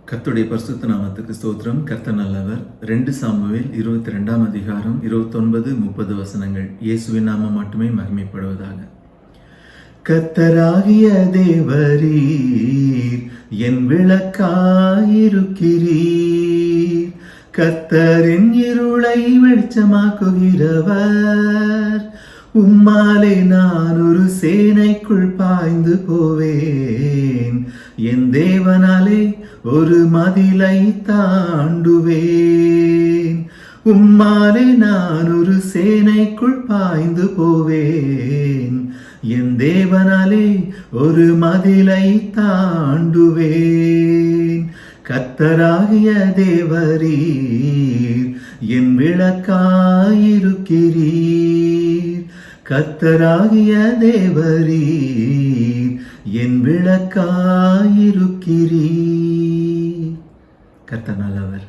கர்த்தருடைய பரிசுத்த நாமத்துக்கு ஸ்தோத்திரம். கர்த்தர் நல்லவர். 2 சாமுவேல் 22 அதிகாரம் 29-30 வசனங்கள். இயேசுவின் நாமம் மட்டுமே மகிமைப்படுவதாக. கர்த்தராகிய தேவரீர் என் விளக்காயிருக்கிறீர். கர்த்தர் என் இருளை வெளிச்சமாக்குகிறவர். உம்மாலே நான் ஒரு சேனைக்குள் பாய்ந்து போவேன். என் தேவனாலே ஒரு மதிலை தாண்டுவேன். உம்மாலே நான் ஒரு சேனைக்குள் பாய்ந்து போவேன். என் தேவனாலே ஒரு மதிலை தாண்டுவேன். கர்த்தராகிய தேவரீர் என் விளக்காயிருக்கிறீர். கர்த்தராகிய தேவரீர் என் விளக்காயிருக்கிறீர். கர்த்தர் நல்லவர்.